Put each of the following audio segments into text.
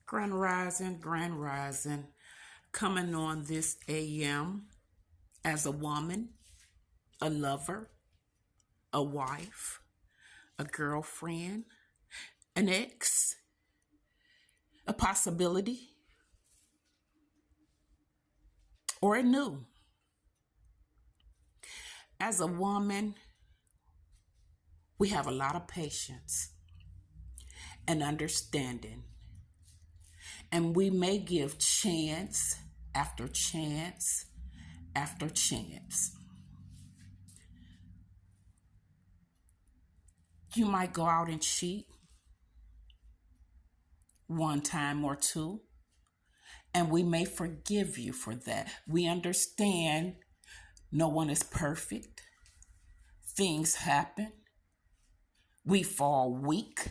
Grand Rising, coming on this AM as a woman, a lover, a wife, a girlfriend, an ex, a possibility, or a new. As a woman, we have a lot of patience and understanding, and we may give chance after chance after chance. You might go out and cheat one time or two, and we may forgive you for that. We understand no one is perfect. Things happen. We fall weak.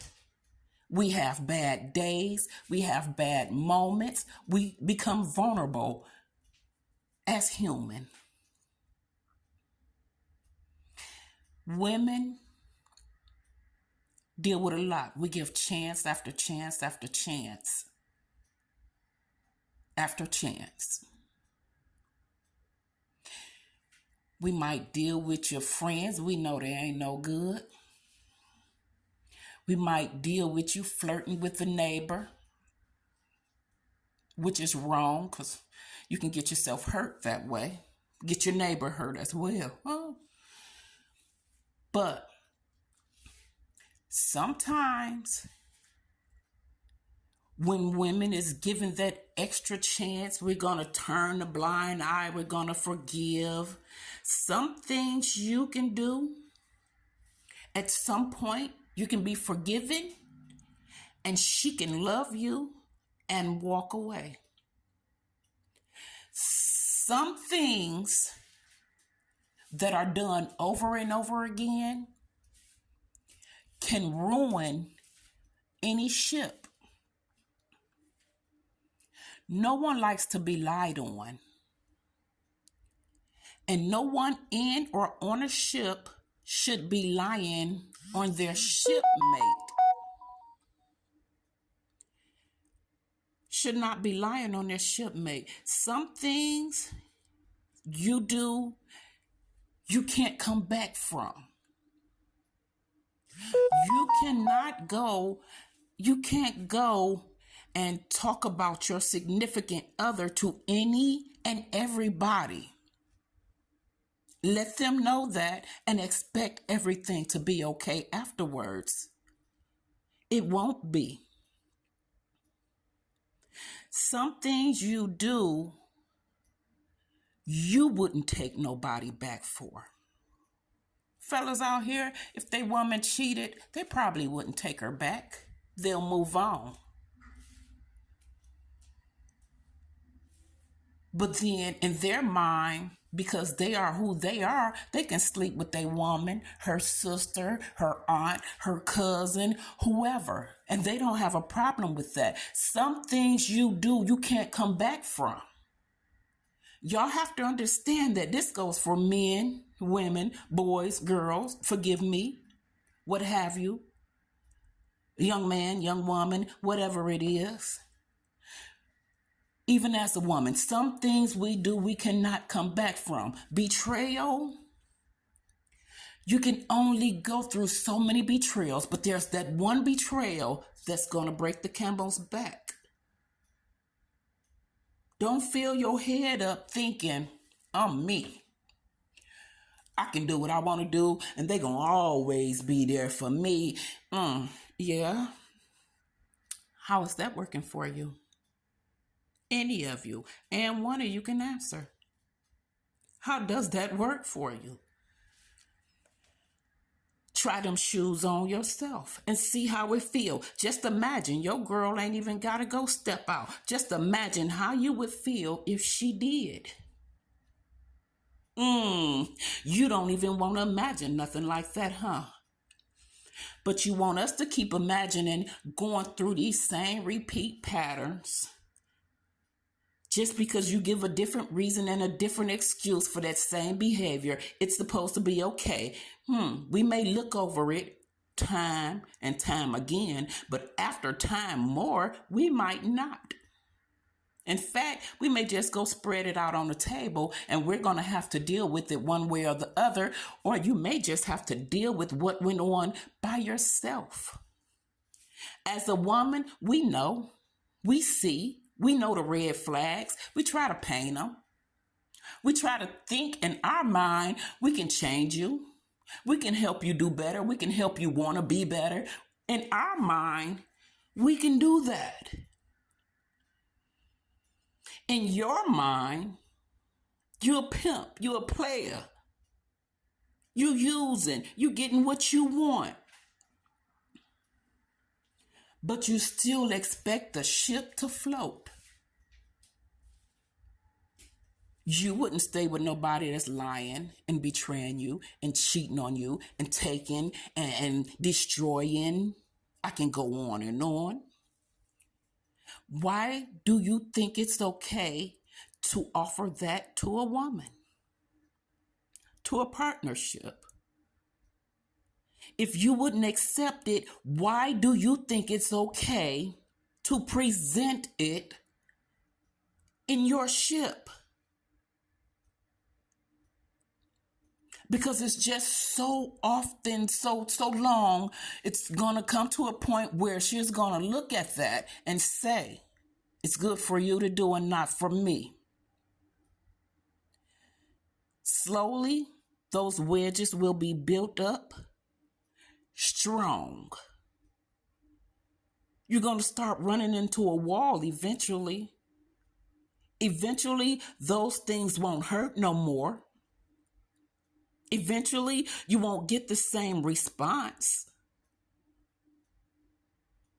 We have bad days. We have bad moments. We become vulnerable as human. Women deal with a lot. We give chance after chance after chance after chance. We might deal with your friends. We know they ain't no good. We might deal with you flirting with the neighbor, which is wrong because you can get yourself hurt that way. Get your neighbor hurt as well. Oh. But sometimes when women is given that extra chance, we're going to turn a blind eye. We're going to forgive. Some things you can do at some point, you can be forgiven and she can love you and walk away. Some things that are done over and over again can ruin any ship. No one likes to be lied on. And no one in or on a ship should be lying on their shipmate. Should not be lying on their shipmate. Some things you do, you can't come back from. You can't go and talk about your significant other to any and everybody. Let them know that and expect everything to be okay afterwards. It won't be. Some things you do, you wouldn't take nobody back for. Fellas out here, if they woman cheated, they probably wouldn't take her back. They'll move on. But then in their mind, because they are who they are, they can sleep with their woman, her sister, her aunt, her cousin, whoever. And they don't have a problem with that. Some things you do, you can't come back from. Y'all have to understand that this goes for men, women, boys, girls, forgive me, what have you, young man, young woman, whatever it is. Even as a woman, some things we do, we cannot come back from. Betrayal, you can only go through so many betrayals, but there's that one betrayal that's going to break the camel's back. Don't fill your head up thinking, I'm me. I can do what I want to do, and they're going to always be there for me. Yeah. How is that working for you? Any of you, and one of you can answer. How does that work for you? Try them shoes on yourself and see how it feel. Just imagine your girl ain't even got to go step out. Just imagine how you would feel if she did. You don't even want to imagine nothing like that, huh? But you want us to keep imagining going through these same repeat patterns. Just because you give a different reason and a different excuse for that same behavior, it's supposed to be okay. We may look over it time and time again, but after time more, we might not. In fact, we may just go spread it out on the table and we're going to have to deal with it one way or the other, or you may just have to deal with what went on by yourself. As a woman, we know, we see, we know the red flags. We try to paint them. We try to think in our mind, we can change you. We can help you do better. We can help you want to be better. In our mind, we can do that. In your mind, you're a pimp, you're a player. You using, you getting what you want. But you still expect the ship to float. You wouldn't stay with nobody that's lying and betraying you and cheating on you and taking and destroying. I can go on and on. Why do you think it's okay to offer that to a woman, to a partnership? If you wouldn't accept it, why do you think it's okay to present it in your ship? Because it's just so often, so long, it's going to come to a point where she's going to look at that and say, it's good for you to do and not for me. Slowly, those wedges will be built up strong. You're going to start running into a wall eventually. Eventually, those things won't hurt no more. Eventually, you won't get the same response.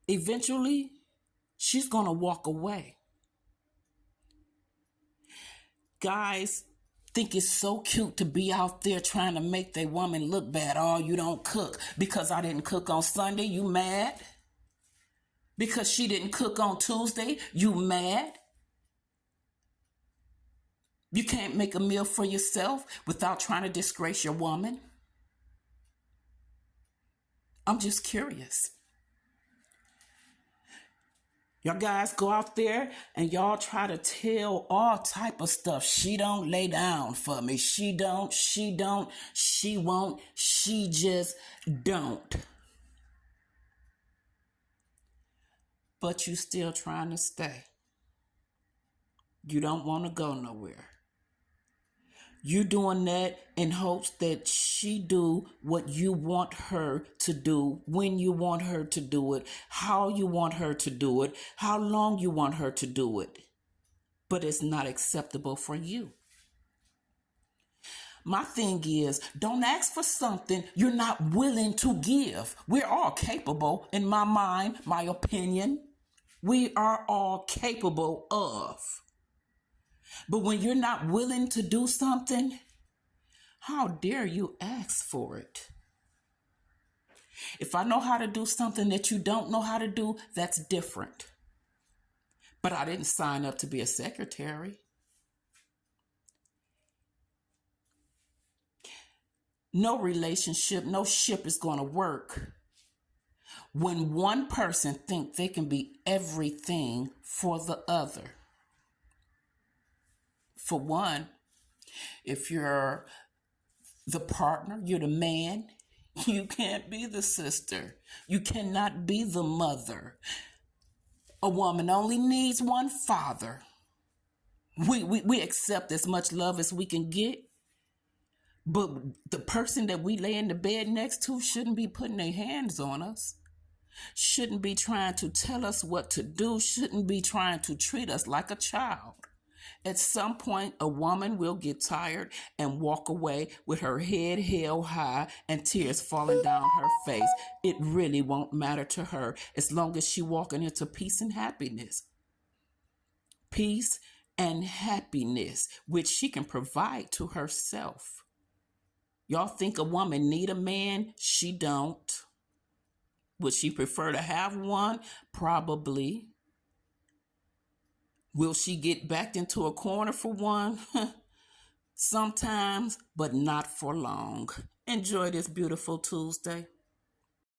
Eventually, she's going to walk away. Guys think it's so cute to be out there trying to make their woman look bad. Oh, you don't cook. Because I didn't cook on Sunday, you mad? Because she didn't cook on Tuesday, you mad? You can't make a meal for yourself without trying to disgrace your woman? I'm just curious. Y'all guys go out there and y'all try to tell all type of stuff. She don't lay down for me. She don't, she won't, she just don't. But you still trying to stay. You don't want to go nowhere. You doing that in hopes that she do what you want her to do, when you want her to do it, how you want her to do it, how long you want her to do it. But it's not acceptable for you. My thing is, don't ask for something you're not willing to give. We're all capable, in my mind, my opinion. We are all capable of. But when you're not willing to do something, how dare you ask for it? If I know how to do something that you don't know how to do, that's different. But I didn't sign up to be a secretary. No relationship, no ship is going to work when one person thinks they can be everything for the other. For one, if you're the partner, you're the man, you can't be the sister. You cannot be the mother. A woman only needs one father. We accept as much love as we can get, but the person that we lay in the bed next to shouldn't be putting their hands on us, shouldn't be trying to tell us what to do, shouldn't be trying to treat us like a child. At some point, a woman will get tired and walk away with her head held high and tears falling down her face. It really won't matter to her as long as she's walking into peace and happiness. Peace and happiness, which she can provide to herself. Y'all think a woman need a man? She don't. Would she prefer to have one? Probably. Will she get backed into a corner for one? Sometimes, but not for long. Enjoy this beautiful Tuesday.